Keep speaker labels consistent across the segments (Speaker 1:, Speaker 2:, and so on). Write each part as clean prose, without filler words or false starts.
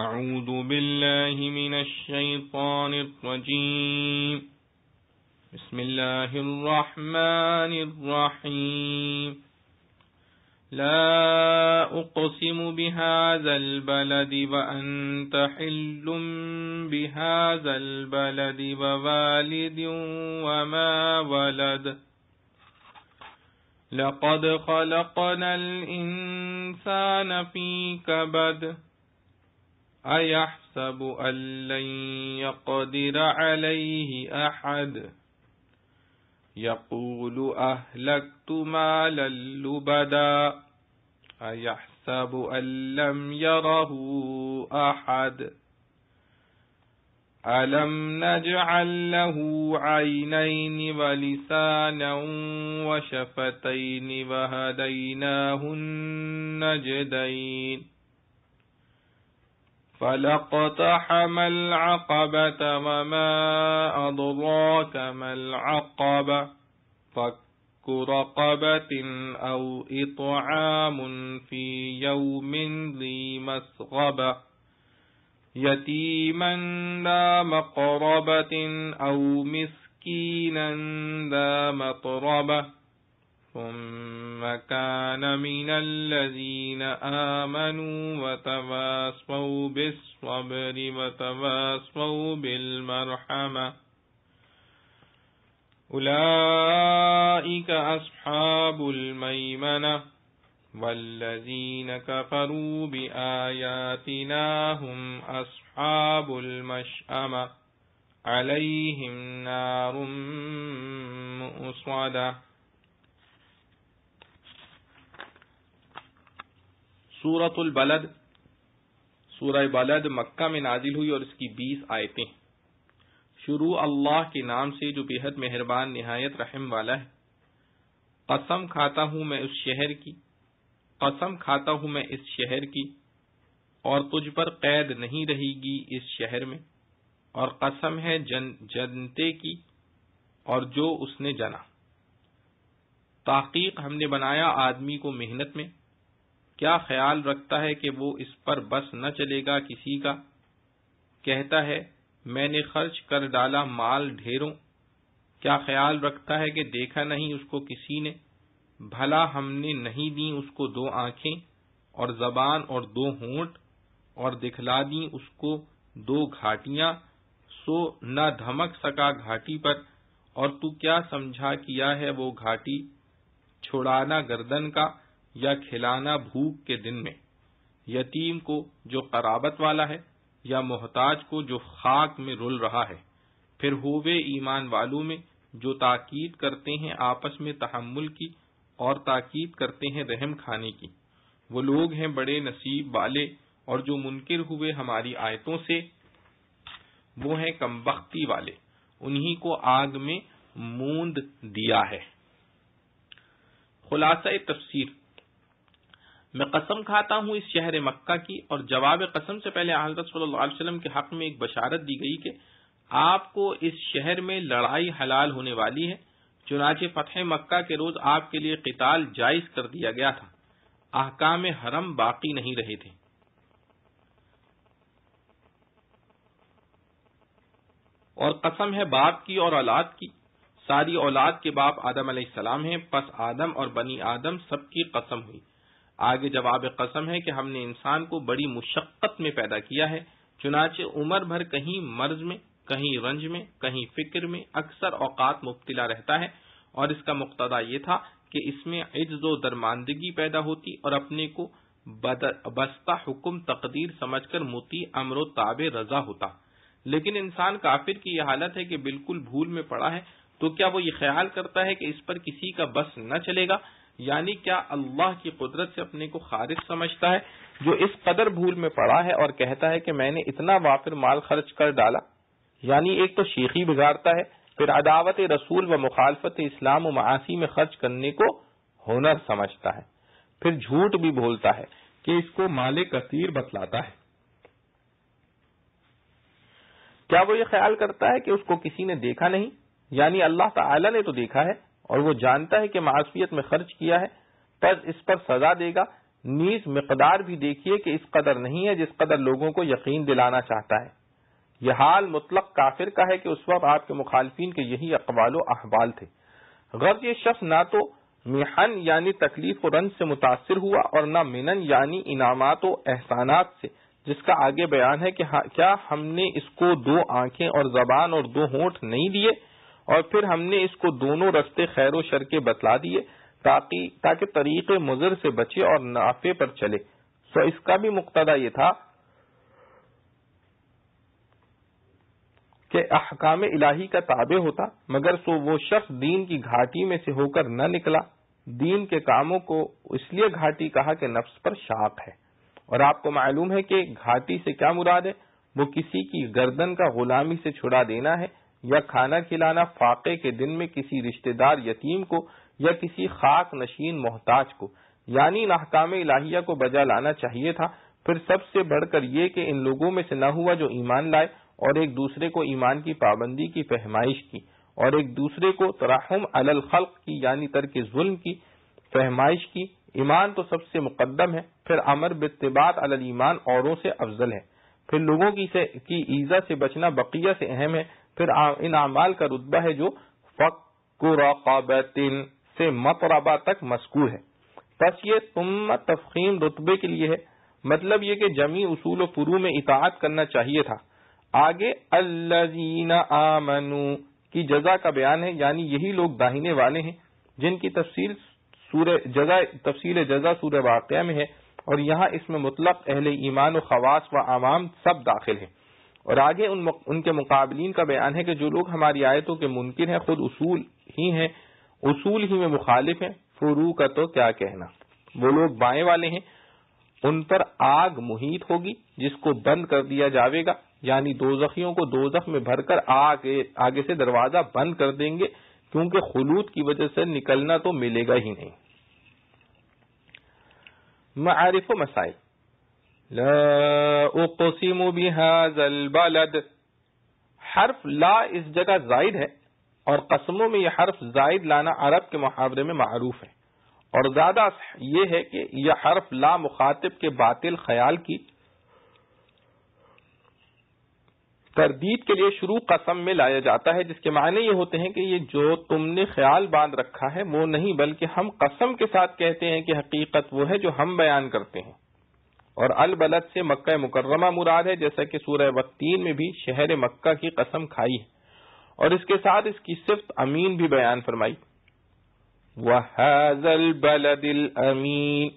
Speaker 1: اعوذ باللہ من الشیطان الرجیم بسم اللہ الرحمن الرحیم لا اقسم بهذا البلد وانت حل بهذا البلد ووالد وما ولد لقد خلقنا الانسان في كبد أيحسب أن لن يقدر عليه أحد يقول أهلكت مالا لبدا أيحسب أن لم يره أحد ألم نجعل له عينين ولسانا وشفتين وهديناه النجدين فلاقتحم العقبة وما أدراك ما العقبة فك رقبة أو إطعام في يوم ذي مسغبة يتيما ذا مقربة أو مسكينا ذا متربة ثم كان من الذين آمنوا وتواصوا بالصبر وتواصوا بالمرحمة أولئك أصحاب الميمنة والذين كفروا بآياتنا هم أصحاب المشأمة عليهم نار مؤصدة.
Speaker 2: سورۃ البلد، سورہ بلد مکہ میں نازل ہوئی اور اس کی 20 آیتیں. شروع اللہ کے نام سے جو بے حد مہربان نہایت رحم والا ہے. قسم کھاتا ہوں میں اس شہر کی، قسم کھاتا ہوں میں اس شہر کی، اور تجھ پر قید نہیں رہے گی اس شہر میں، اور قسم ہے جنتے کی اور جو اس نے جنا. تحقیق ہم نے بنایا آدمی کو محنت میں، کیا خیال رکھتا ہے کہ وہ اس پر بس نہ چلے گا کسی کا. کہتا ہے میں نے خرچ کر ڈالا مال ڈھیروں، کیا خیال رکھتا ہے کہ دیکھا نہیں اس کو کسی نے. بھلا ہم نے نہیں دی اس کو 2 آنکھیں اور زبان اور 2 ہونٹ، اور دکھلا دی اس کو 2 گھاٹیاں، سو نہ دھمک سکا گھاٹی پر. اور تو کیا سمجھا کیا ہے وہ گھاٹی، چھڑانا گردن کا یا کھلانا بھوک کے دن میں. یتیم کو جو قرابت والا ہے، یا محتاج کو جو خاک میں رل رہا ہے. پھر ہووے ایمان والوں میں جو تاکید کرتے ہیں آپس میں تحمل کی اور تاکید کرتے ہیں رحم کھانے کی. وہ لوگ ہیں بڑے نصیب والے، اور جو منکر ہوئے ہماری آیتوں سے وہ ہیں کمبختی والے، انہی کو آگ میں موند دیا ہے. خلاصہ تفسیر. میں قسم کھاتا ہوں اس شہر مکہ کی، اور جواب قسم سے پہلے حضرت صلی اللہ علیہ وسلم کے حق میں ایک بشارت دی گئی کہ آپ کو اس شہر میں لڑائی حلال ہونے والی ہے. چنانچہ فتح مکہ کے روز آپ کے لیے قتال جائز کر دیا گیا تھا. احکام حرم باقی نہیں رہے تھے. اور قسم ہے باپ کی اور اولاد کی، ساری اولاد کے باپ آدم علیہ السلام ہیں، پس آدم اور بنی آدم سب کی قسم ہوئی. آگے جواب قسم ہے کہ ہم نے انسان کو بڑی مشقت میں پیدا کیا ہے. چنانچہ عمر بھر کہیں مرض میں، کہیں رنج میں، کہیں فکر میں اکثر اوقات مبتلا رہتا ہے. اور اس کا مقتضا یہ تھا کہ اس میں عجز و درماندگی پیدا ہوتی اور اپنے کو بستہ حکم تقدیر سمجھ کر مطیع امر و تابع رضا ہوتا. لیکن انسان کافر کی یہ حالت ہے کہ بالکل بھول میں پڑا ہے. تو کیا وہ یہ خیال کرتا ہے کہ اس پر کسی کا بس نہ چلے گا؟ یعنی کیا اللہ کی قدرت سے اپنے کو خارج سمجھتا ہے جو اس قدر بھول میں پڑا ہے اور کہتا ہے کہ میں نے اتنا وافر مال خرچ کر ڈالا. یعنی ایک تو شیخی بگاڑتا ہے، پھر عداوت رسول و مخالفت اسلام و معاصی میں خرچ کرنے کو ہنر سمجھتا ہے، پھر جھوٹ بھی بولتا ہے کہ اس کو مال کثیر بتلاتا ہے. کیا وہ یہ خیال کرتا ہے کہ اس کو کسی نے دیکھا نہیں؟ یعنی اللہ تعالی نے تو دیکھا ہے اور وہ جانتا ہے کہ معصیت میں خرچ کیا ہے، پس اس پر سزا دے گا. نیز مقدار بھی دیکھیے کہ اس قدر نہیں ہے جس قدر لوگوں کو یقین دلانا چاہتا ہے۔ یہ حال مطلق کافر کا ہے کہ اس وقت آپ کے مخالفین کے یہی اقوال و احوال تھے۔ غرض یہ شخص نہ تو محن یعنی تکلیف و رنج سے متاثر ہوا اور نہ منن یعنی انعامات و احسانات سے، جس کا آگے بیان ہے کہ کیا ہم نے اس کو 2 آنکھیں اور زبان اور 2 ہونٹ نہیں دیے، اور پھر ہم نے اس کو دونوں رستے خیر و شر کے بتلا دیے تاکہ طریق مضر سے بچے اور نافع پر چلے۔ سو اس کا بھی مقتضا یہ تھا کہ احکام الہی کا تابع ہوتا، مگر سو وہ شخص دین کی گھاٹی میں سے ہو کر نہ نکلا۔ دین کے کاموں کو اس لیے گھاٹی کہا کہ نفس پر شاق ہے، اور آپ کو معلوم ہے کہ گھاٹی سے کیا مراد ہے؟ وہ کسی کی گردن کا غلامی سے چھڑا دینا ہے، یا کھانا کھلانا فاقے کے دن میں کسی رشتہ دار یتیم کو یا کسی خاک نشین محتاج کو، یعنی ان احکام الہیہ کو بجا لانا چاہیے تھا۔ پھر سب سے بڑھ کر یہ کہ ان لوگوں میں سے نہ ہوا جو ایمان لائے اور ایک دوسرے کو ایمان کی پابندی کی فہمائش کی، اور ایک دوسرے کو ترحم علی الخلق کی یعنی ترک ظلم کی فہمائش کی۔ ایمان تو سب سے مقدم ہے، پھر امر باتباع علی الایمان اوروں سے افضل ہے، پھر لوگوں کی ایذا سے بچنا بقیہ سے اہم ہے، پھر ان اعمال کا رتبہ ہے جو فک رقبۃ سے مطربہ تک مذکور ہے۔ پس یہ ثم تفخیم رتبے کے لیے ہے، مطلب یہ کہ جمیع اصول و فروع میں اطاعت کرنا چاہیے تھا۔ آگے الذین آمنوا کی جزا کا بیان ہے، یعنی یہی لوگ داہنے والے ہیں جن کی تفصیل جزا سورہ واقعہ میں ہے، اور یہاں اس میں مطلق اہل ایمان و خواص و عوام سب داخل ہیں۔ اور آگے ان کے مقابلین کا بیان ہے کہ جو لوگ ہماری آیتوں کے منکر ہیں خود اصول ہی میں مخالف ہیں، فروع کا تو کیا کہنا۔ وہ لوگ بائیں والے ہیں، ان پر آگ محیط ہوگی جس کو بند کر دیا جاوے گا، یعنی دوزخیوں کو دوزخ میں بھر کر آگے سے دروازہ بند کر دیں گے، کیونکہ خلود کی وجہ سے نکلنا تو ملے گا ہی نہیں۔ معارف و مسائل۔ لا اقسم بهذا البلد، حرف لا اس جگہ زائد ہے، اور قسموں میں یہ حرف زائد لانا عرب کے محاورے میں معروف ہے، اور زیادہ یہ ہے کہ یہ حرف لا مخاطب کے باطل خیال کی تردید کے لیے شروع قسم میں لایا جاتا ہے، جس کے معنی یہ ہوتے ہیں کہ یہ جو تم نے خیال باندھ رکھا ہے وہ نہیں، بلکہ ہم قسم کے ساتھ کہتے ہیں کہ حقیقت وہ ہے جو ہم بیان کرتے ہیں۔ اور البلد سے مکہ مکرمہ مراد ہے، جیسا کہ سورہ والتین میں بھی شہر مکہ کی قسم کھائی ہے، اور اس کے ساتھ اس کی صفت امین بھی بیان فرمائی۔ وَهَذَا الْبَلَدِ الْأَمِينِ،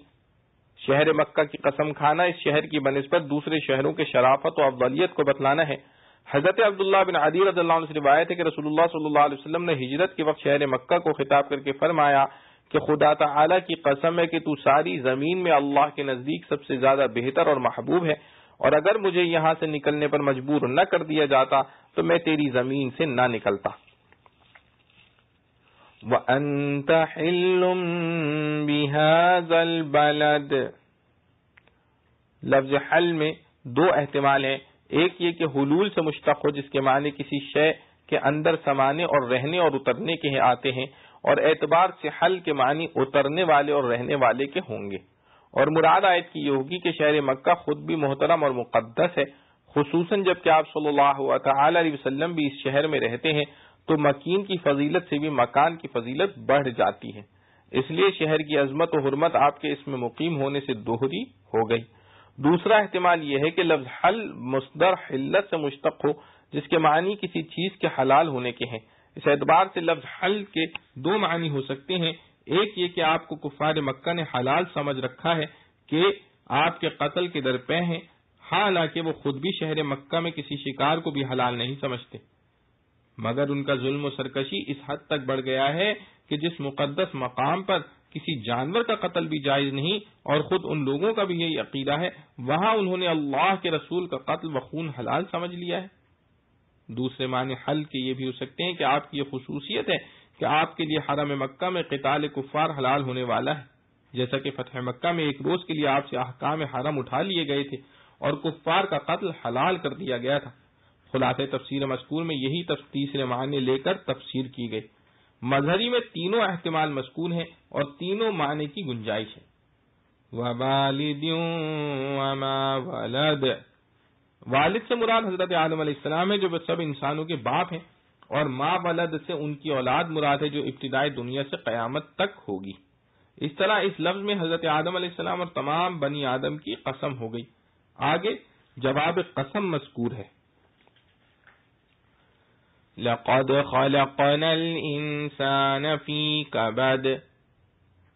Speaker 2: شہر مکہ کی قسم کھانا اس شہر کی بنسبت دوسرے شہروں کے شرافت و افضلیت کو بتلانا ہے۔ حضرت عبداللہ بن عدی رضی اللہ عنہ سے روایت ہے کہ رسول اللہ صلی اللہ علیہ وسلم نے ہجرت کے وقت شہر مکہ کو خطاب کر کے فرمایا کہ خدا تعالی کی قسم ہے کہ تو ساری زمین میں اللہ کے نزدیک سب سے زیادہ بہتر اور محبوب ہے، اور اگر مجھے یہاں سے نکلنے پر مجبور نہ کر دیا جاتا تو میں تیری زمین سے نہ نکلتا۔ وَأَنْتَ حِلٌّ بِهَذَا الْبَلَدِ، لفظ حل میں 2 احتمال ہیں، ایک یہ کہ حلول سے مشتق ہو جس کے معنی کسی شے کے اندر سمانے اور رہنے اور اترنے کے آتے ہیں، اور اعتبار سے حل کے معنی اترنے والے اور رہنے والے کے ہوں گے، اور مراد آیت کی یہ ہوگی کہ شہر مکہ خود بھی محترم اور مقدس ہے، خصوصاً جب کہ آپ صلی اللہ تعالی علیہ وسلم بھی اس شہر میں رہتے ہیں تو مکین کی فضیلت سے بھی مکان کی فضیلت بڑھ جاتی ہے، اس لیے شہر کی عظمت و حرمت آپ کے اس میں مقیم ہونے سے دوہری ہو گئی۔ دوسرا احتمال یہ ہے کہ لفظ حل مصدر حلت سے مشتق ہو جس کے معنی کسی چیز کے حلال ہونے کے ہیں۔ اس اعتبار سے لفظ حل کے 2 معنی ہو سکتے ہیں، ایک یہ کہ آپ کو کفار مکہ نے حلال سمجھ رکھا ہے کہ آپ کے قتل کے درپے ہیں، حالانکہ وہ خود بھی شہر مکہ میں کسی شکار کو بھی حلال نہیں سمجھتے، مگر ان کا ظلم و سرکشی اس حد تک بڑھ گیا ہے کہ جس مقدس مقام پر کسی جانور کا قتل بھی جائز نہیں، اور خود ان لوگوں کا بھی یہی عقیدہ ہے، وہاں انہوں نے اللہ کے رسول کا قتل و خون حلال سمجھ لیا ہے۔ دوسرے معنی حل کے یہ بھی ہو سکتے ہیں کہ آپ کی یہ خصوصیت ہے کہ آپ کے لیے حرم مکہ میں قتال کفار حلال ہونے والا ہے، جیسا کہ فتح مکہ میں ایک روز کے لیے آپ سے احکام حرم اٹھا لیے گئے تھے اور کفار کا قتل حلال کر دیا گیا تھا۔ خلاصہ تفسیر مذکور میں یہی تیسرے معنی لے کر تفسیر کی گئی۔ مظہری میں 3 احتمال مذکور ہیں اور 3 معنی کی گنجائش ہے۔
Speaker 1: ووالد وما ولد. والد سے مراد حضرت آدم علیہ السلام ہے جو سب انسانوں کے باپ ہیں، اور ما ولد سے ان کی اولاد مراد ہے جو ابتدائی دنیا سے قیامت تک ہوگی. اس طرح اس لفظ میں حضرت آدم علیہ السلام اور تمام بنی آدم کی قسم ہو گئی. آگے جواب قسم مذکور ہے. لقد خلقنا الانسان فی کبد.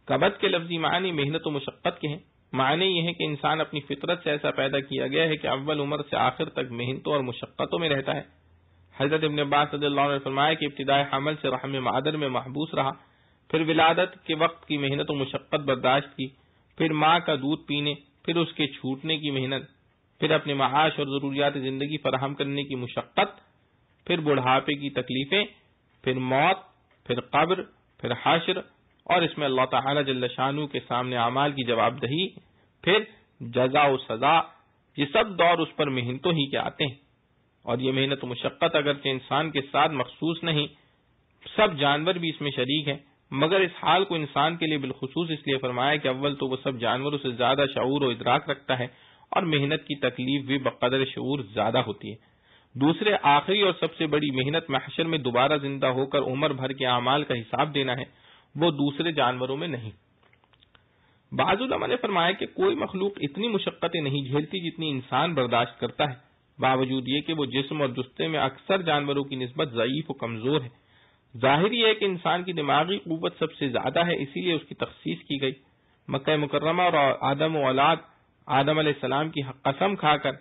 Speaker 1: کبد کے لفظی معنی محنت و مشقت کے ہیں. معنی یہ ہے کہ انسان اپنی فطرت سے ایسا پیدا کیا گیا ہے کہ اول عمر سے آخر تک محنتوں اور مشقتوں میں رہتا ہے. حضرت ابن عباس رضی اللہ عنہ نے فرمایا کہ ابتدائی حمل سے رحم مادر میں محبوس رہا، پھر ولادت کے وقت کی محنت و مشقت برداشت کی، پھر ماں کا دودھ پینے، پھر اس کے چھوٹنے کی محنت، پھر اپنے معاش اور ضروریات زندگی فراہم کرنے کی مشقت، پھر بڑھاپے کی تکلیفیں، پھر موت، پھر قبر، پھر حشر، اور اس میں اللہ تعالی جل شانہ کے سامنے اعمال کی جواب دہی، پھر جزا و سزا. یہ سب دور اس پر محنتوں ہی کے آتے ہیں. اور یہ محنت و مشقت اگرچہ انسان کے ساتھ مخصوص نہیں، سب جانور بھی اس میں شریک ہیں، مگر اس حال کو انسان کے لیے بالخصوص اس لیے فرمایا کہ اول تو وہ سب جانوروں سے زیادہ شعور و ادراک رکھتا ہے اور محنت کی تکلیف بھی بقدر شعور زیادہ ہوتی ہے. دوسرے آخری اور سب سے بڑی محنت محشر میں دوبارہ زندہ ہو کر عمر بھر کے اعمال کا حساب دینا ہے، وہ دوسرے جانوروں میں نہیں. بعض علماء نے فرمایا کہ کوئی مخلوق اتنی مشقتیں نہیں جھیلتی جتنی انسان برداشت کرتا ہے، باوجود یہ کہ وہ جسم اور جستے میں اکثر جانوروں کی نسبت ضعیف و کمزور ہے. ظاہر یہ ہے کہ انسان کی دماغی قوت سب سے زیادہ ہے، اسی لیے اس کی تخصیص کی گئی. مکہ مکرمہ اور آدم و اولاد آدم علیہ السلام کی قسم کھا کر،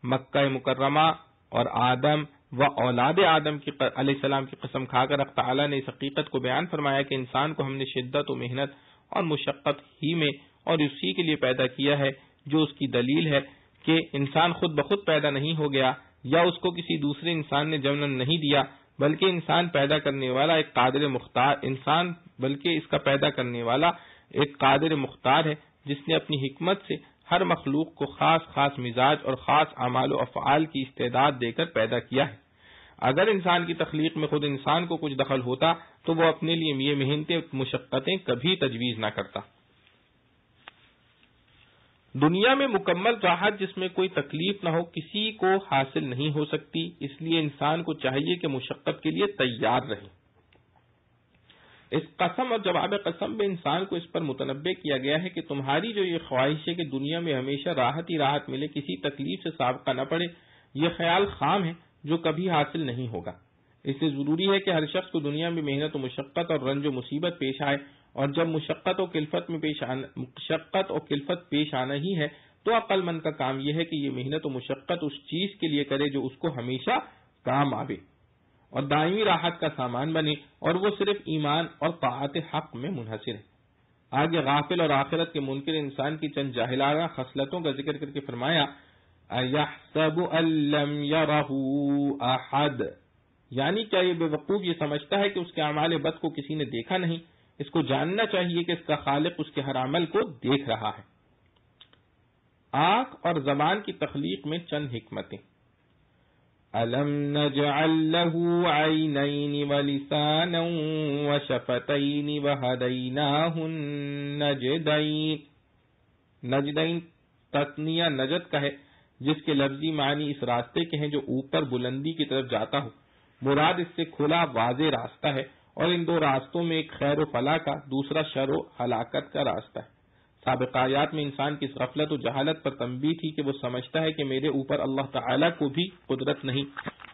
Speaker 1: مکہ مکرمہ اور آدم و اولاد آدم کی علیہ السلام کی قسم کھا کر اللہ تعالی نے اس حقیقت کو بیان فرمایا کہ انسان کو ہم نے شدت و محنت اور مشقت ہی میں اور اسی کے لیے پیدا کیا ہے، جو اس کی دلیل ہے کہ انسان خود بخود پیدا نہیں ہو گیا یا اس کو کسی دوسرے انسان نے جنم نہیں دیا، بلکہ انسان پیدا کرنے والا ایک قادر مختار بلکہ اس کا پیدا کرنے والا ایک قادر مختار ہے جس نے اپنی حکمت سے ہر مخلوق کو خاص خاص مزاج اور خاص اعمال و افعال کی استعداد دے کر پیدا کیا ہے. اگر انسان کی تخلیق میں خود انسان کو کچھ دخل ہوتا تو وہ اپنے لیے یہ محنتیں مشقتیں کبھی تجویز نہ کرتا. دنیا میں مکمل راحت جس میں کوئی تکلیف نہ ہو کسی کو حاصل نہیں ہو سکتی، اس لیے انسان کو چاہیے کہ مشقت کے لیے تیار رہے. اس قسم اور جواب قسم میں انسان کو اس پر متنبہ کیا گیا ہے کہ تمہاری جو یہ خواہش ہے کہ دنیا میں ہمیشہ راحت ہی راحت ملے، کسی تکلیف سے سابقہ نہ پڑے، یہ خیال خام ہے جو کبھی حاصل نہیں ہوگا. اس لیے ضروری ہے کہ ہر شخص کو دنیا میں محنت و مشقت اور رنج و مصیبت پیش آئے، اور جب مشقت و کلفت پیش آنا ہی ہے تو عقل مند کا کام یہ ہے کہ یہ محنت و مشقت اس چیز کے لیے کرے جو اس کو ہمیشہ کام آوے اور دائمی راحت کا سامان بنے، اور وہ صرف ایمان اور طاعت حق میں منحصر ہے. آگے غافل اور آخرت کے منکر انسان کی چند جاہلانہ خصلتوں کا ذکر کر کے فرمایا اَيَحْسَبُ أَن لَّمْ يَرَهُ أَحَدٌ، یعنی کیا یہ بے وقوف یہ سمجھتا ہے کہ اس کے اعمال بد کو کسی نے دیکھا نہیں. اس کو جاننا چاہیے کہ اس کا خالق اس کے ہر عمل کو دیکھ رہا ہے. آنکھ اور زبان کی تخلیق میں چند حکمتیں. أَلَمْ نَجْعَلْ لَهُ عَيْنَيْنِ وَلِسَانًا وَشَفَتَيْنِ وَهَدَيْنَاهُ النَّجْدَيْنِ. نجدین تثنیہ نجد کا ہے جس کے لفظی معنی اس راستے کے ہیں جو اوپر بلندی کی طرف جاتا ہو. مراد اس سے کھلا واضح راستہ ہے، اور ان دو راستوں میں ایک خیر و فلاح کا، دوسرا شر و ہلاکت کا راستہ ہے. سابق آیات میں انسان کی اس غفلت و جہالت پر تنبیہ تھی کہ وہ سمجھتا ہے کہ میرے اوپر اللہ تعالیٰ کو بھی قدرت نہیں،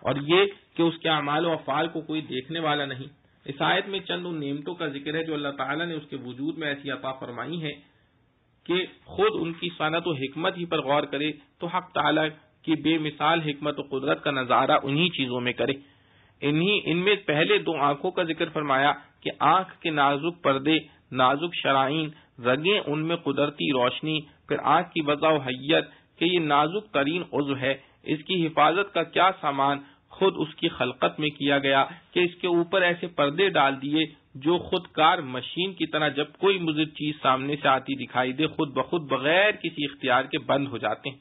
Speaker 1: اور یہ کہ اس کے اعمال و افعال کو کوئی دیکھنے والا نہیں. اس آیت میں چند ان نعمتوں کا ذکر ہے جو اللہ تعالیٰ نے اس کے وجود میں ایسی عطا فرمائی ہے کہ خود ان کی صنعت و حکمت ہی پر غور کرے تو حق تعالیٰ کی بے مثال حکمت و قدرت کا نظارہ انہی چیزوں میں کرے. ان میں پہلے دو آنکھوں کا ذکر فرمایا کہ آنکھ کے نازک پردے، نازک شرائین، رگیں، ان میں قدرتی روشنی، پھر آنکھ کی وضع و حیت کہ یہ نازک ترین عضو ہے، اس کی حفاظت کا کیا سامان خود اس کی خلقت میں کیا گیا کہ اس کے اوپر ایسے پردے ڈال دیے جو خود کار مشین کی طرح جب کوئی مضر چیز سامنے سے آتی دکھائی دے خود بخود بغیر کسی اختیار کے بند ہو جاتے ہیں.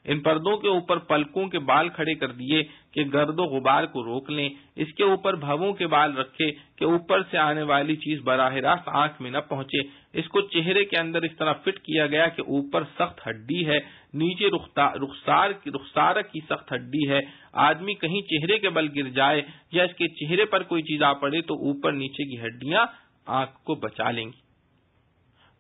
Speaker 2: ان پردوں کے اوپر پلکوں کے بال کھڑے کر دیے کہ گرد و غبار کو روک لیں، اس کے اوپر بھووں کے بال رکھے کہ اوپر سے آنے والی چیز براہ راست آنکھ میں نہ پہنچے، اس کو چہرے کے اندر اس طرح فٹ کیا گیا کہ اوپر سخت ہڈی ہے، نیچے رخسار کی سخت ہڈی ہے، آدمی کہیں چہرے کے بل گر جائے یا اس کے چہرے پر کوئی چیز آ پڑے تو اوپر نیچے کی ہڈیاں آنکھ کو بچا لیں گی۔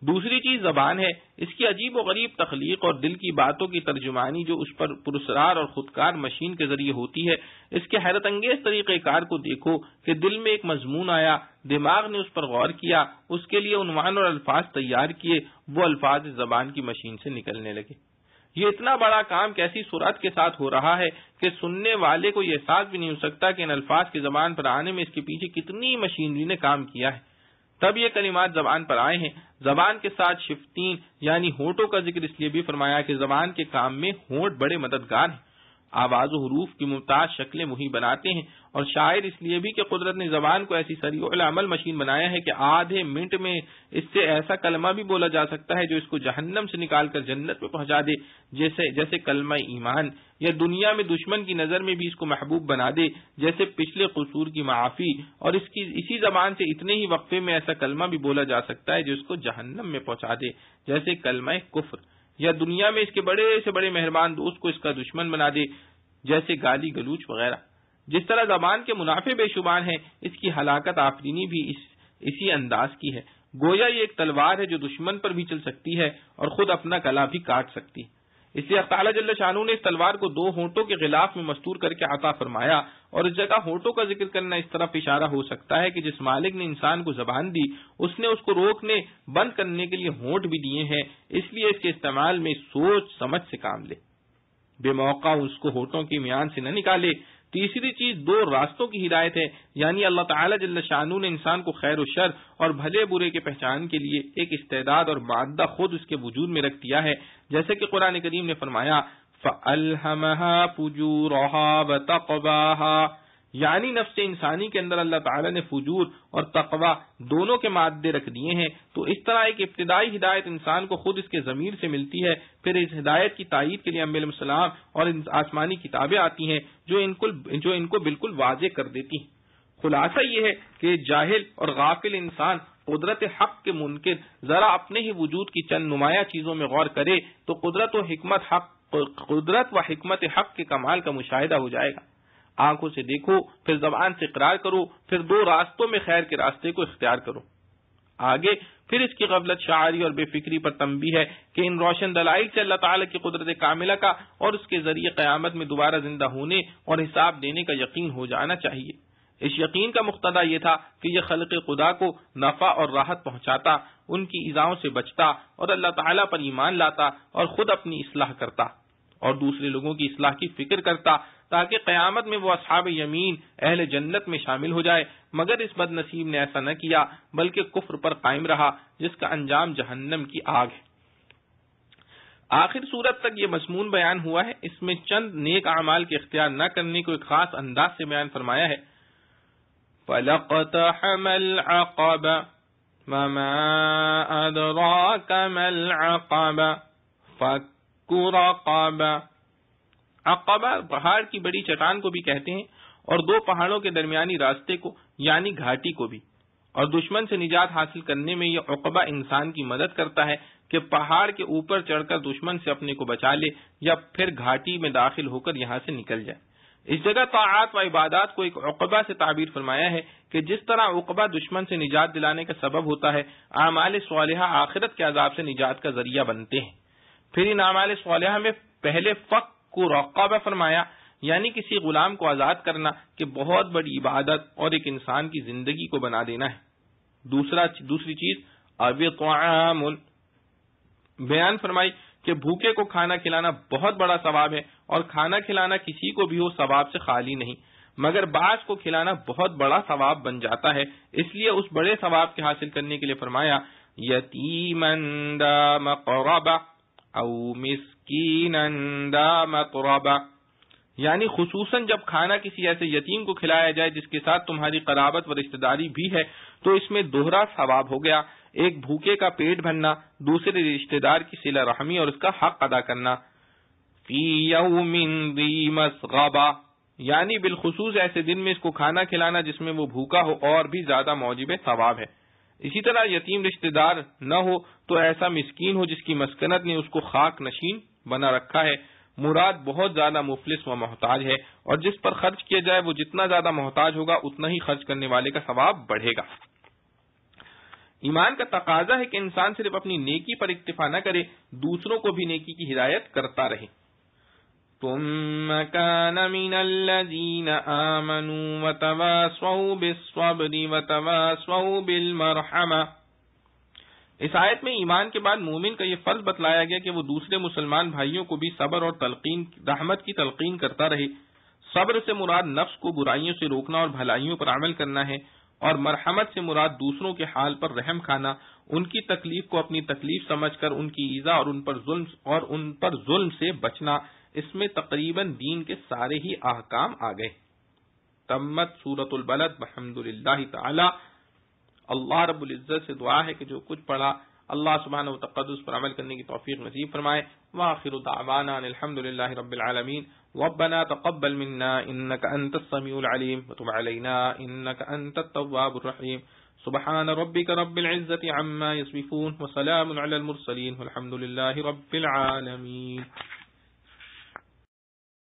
Speaker 2: دوسری چیز زبان ہے، اس کی عجیب و غریب تخلیق اور دل کی باتوں کی ترجمانی جو اس پر پراسرار اور خودکار مشین کے ذریعے ہوتی ہے، اس کے حیرت انگیز طریقہ کار کو دیکھو کہ دل میں ایک مضمون آیا، دماغ نے اس پر غور کیا، اس کے لیے عنوان اور الفاظ تیار کیے، وہ الفاظ زبان کی مشین سے نکلنے لگے۔ یہ اتنا بڑا کام کیسی سرعت کے ساتھ ہو رہا ہے کہ سننے والے کو یہ احساس بھی نہیں ہو سکتا کہ ان الفاظ کی زبان پر آنے میں اس کے پیچھے کتنی مشینری نے کام کیا ہے۔ تب یہ کلمات زبان پر آئے ہیں۔ زبان کے ساتھ شفتین یعنی ہونٹوں کا ذکر اس لیے بھی فرمایا کہ زبان کے کام میں ہونٹ بڑے مددگار ہیں، آواز و حروف کی ممتاز شکلیں وہی بناتے ہیں، اور شاعر اس لیے بھی کہ قدرت نے زبان کو ایسی سریع العمل مشین بنایا ہے کہ آدھے منٹ میں اس سے ایسا کلمہ بھی بولا جا سکتا ہے جو اس کو جہنم سے نکال کر جنت میں پہنچا دے، جیسے کلمہ ایمان، یا دنیا میں دشمن کی نظر میں بھی اس کو محبوب بنا دے جیسے پچھلے قصور کی معافی، اور اسی زبان سے اتنے ہی وقفے میں ایسا کلمہ بھی بولا جا سکتا ہے جو اس کو جہنم میں پہنچا دے جیسے کلمہ کفر، یا دنیا میں اس کے بڑے سے بڑے مہربان دوست کو اس کا دشمن بنا دے جیسے گالی گلوچ وغیرہ۔ جس طرح زبان کے منافع بے شمار ہیں، اس کی ہلاکت آفرینی بھی اسی انداز کی ہے۔ گویا یہ ایک تلوار ہے جو دشمن پر بھی چل سکتی ہے اور خود اپنا گلا بھی کاٹ سکتی ہے۔ اس لیے اللہ تعالیٰ جل شانہ نے اس تلوار کو دو ہونٹوں کے غلاف میں مستور کر کے عطا فرمایا، اور اس جگہ ہونٹوں کا ذکر کرنا اس طرف اشارہ ہو سکتا ہے کہ جس مالک نے انسان کو زبان دی، اس نے اس کو روکنے بند کرنے کے لیے ہونٹ بھی دیے ہیں، اس لیے اس کے استعمال میں سوچ سمجھ سے کام لے، بے موقع اس کو ہونٹوں کی میان سے نہ نکالے۔ تیسری چیز دو راستوں کی ہدایت ہے، یعنی اللہ تعالیٰ جل شانہ نے انسان کو خیر و شر اور بھلے برے کے پہچان کے لیے ایک استعداد اور مادہ خود اس کے وجود میں رکھ دیا ہے، جیسے کہ قرآن کریم نے فرمایا فَأَلْهَمَهَا فُجُورَهَا وَتَقْوَاهَا، یعنی نفس انسانی کے اندر اللہ تعالیٰ نے فجور اور تقوی دونوں کے مادے رکھ دیے ہیں۔ تو اس طرح ایک ابتدائی ہدایت انسان کو خود اس کے ضمیر سے ملتی ہے، پھر اس ہدایت کی تائید کے لیے انبیاء علیہ السلام اور آسمانی کتابیں آتی ہیں جو ان کو بالکل واضح کر دیتی ہیں۔ خلاصہ یہ ہے کہ جاہل اور غافل انسان قدرت حق کے منکر ذرا اپنے ہی وجود کی چند نمایاں چیزوں میں غور کرے تو قدرت و حکمت حق کے کمال کا مشاہدہ ہو جائے گا۔ آنکھوں سے دیکھو، پھر زبان سے اقرار کرو، پھر دو راستوں میں خیر کے راستے کو اختیار کرو۔ آگے پھر اس کی غفلت شاعری اور بے فکری پر تنبیہ ہے کہ ان روشن دلائل سے اللہ تعالیٰ کی قدرت کاملہ کا اور اس کے ذریعے قیامت میں دوبارہ زندہ ہونے اور حساب دینے کا یقین ہو جانا چاہیے۔ اس یقین کا مقتضا یہ تھا کہ یہ خلق خدا کو نفع اور راحت پہنچاتا، ان کی ایذاؤں سے بچتا اور اللہ تعالیٰ پر ایمان لاتا اور خود اپنی اصلاح کرتا اور دوسرے لوگوں کی اصلاح کی فکر کرتا تاکہ قیامت میں وہ اصحاب یمین اہل جنت میں شامل ہو جائے، مگر اس بد نصیب نے ایسا نہ کیا بلکہ کفر پر قائم رہا جس کا انجام جہنم کی آگ ہے۔ آخر صورت تک یہ مضمون بیان ہوا ہے، اس میں چند نیک اعمال کے اختیار نہ کرنے کو ایک خاص انداز سے بیان فرمایا ہے۔ فَلَقْتَحَمَ الْعَقَبَةَ وَمَا أَدْرَاكَ مَا الْعَقَبَةُ فَكُّ رَقَبَةٍ۔ عقبہ پہاڑ کی بڑی چٹان کو بھی کہتے ہیں اور دو پہاڑوں کے درمیانی راستے کو یعنی گھاٹی کو بھی، اور دشمن سے نجات حاصل کرنے میں یہ عقبہ انسان کی مدد کرتا ہے کہ پہاڑ کے اوپر چڑھ کر دشمن سے اپنے کو بچا لے یا پھر گھاٹی میں داخل ہو کر یہاں سے نکل جائے۔ اس جگہ طاعات و عبادات کو ایک عقبہ سے تعبیر فرمایا ہے کہ جس طرح عقبہ دشمن سے نجات دلانے کا سبب ہوتا ہے، اعمال صالحہ آخرت کے عذاب سے نجات کا ذریعہ بنتے ہیں۔ پھر ان اعمال صالحہ میں پہلے فق کو رقابہ فرمایا، یعنی کسی غلام کو آزاد کرنا کہ بہت بڑی عبادت اور ایک انسان کی زندگی کو بنا دینا ہے۔ دوسری چیز طعام بیان فرمائی کہ بھوکے کو کھانا کھلانا بہت بڑا ثواب ہے، اور کھانا کھلانا کسی کو بھی ہو ثواب سے خالی نہیں، مگر بعض کو کھلانا بہت بڑا ثواب بن جاتا ہے، اس لیے اس بڑے ثواب کے حاصل کرنے کے لیے فرمایا یتیما ذا مقربہ او مسکینا ذا متربہ، یعنی خصوصاً جب کھانا کسی ایسے یتیم کو کھلایا جائے جس کے ساتھ تمہاری قرابت و رشتہ داری بھی ہے تو اس میں دوہرا ثواب ہو گیا، ایک بھوکے کا پیٹ بھرنا، دوسرے رشتہ دار کی صلہ رحمی اور اس کا حق ادا کرنا۔
Speaker 1: فی یوم ذی مسغبہ، یعنی بالخصوص ایسے دن میں اس کو کھانا کھلانا جس میں وہ بھوکا ہو اور بھی زیادہ موجب ثواب ہے۔ اسی طرح یتیم رشتہ دار نہ ہو تو ایسا مسکین ہو جس کی مسکنت نے اس کو خاک نشین بنا رکھا ہے۔ مراد بہت زیادہ مفلس و محتاج ہے، اور جس پر خرچ کیا جائے وہ جتنا زیادہ محتاج ہوگا اتنا ہی خرچ کرنے والے کا ثواب بڑھے گا۔ ایمان کا تقاضا ہے کہ انسان صرف اپنی نیکی پر اکتفا نہ کرے، دوسروں کو بھی نیکی کی ہدایت کرتا رہے۔ ثم كان من الذين آمنوا وتواصوا بالصبر وتواصوا بالمرحمة۔ اس آیت میں ایمان کے بعد مومن کا یہ فرض بتلایا گیا کہ وہ دوسرے مسلمان بھائیوں کو بھی صبر اور رحمت کی تلقین کرتا رہے۔ صبر سے مراد نفس کو برائیوں سے روکنا اور بھلائیوں پر عمل کرنا ہے، اور مرحمت سے مراد دوسروں کے حال پر رحم کھانا، ان کی تکلیف کو اپنی تکلیف سمجھ کر ان کی ایذا اور ان پر ظلم سے بچنا۔ اس میں تقریباً دین کے سارے ہی احکام آ گئے۔ تمت سورۃ البلد بحمد للہ تعالی۔ اللہ رب العزت سے دعا ہے کہ جو کچھ پڑھا اللہ سبحانہ و تقدس پر عمل کرنے کی توفیق نصیب فرمائے۔ وآخر دعوانا ان الحمد للہ رب العالمین۔ ربنا تقبل منا انك انت السميع العليم وتب علينا انك انت التواب الرحيم۔ سبحان ربك رب العزة عما يصفون وسلام على المرسلين والحمد لله رب العالمين۔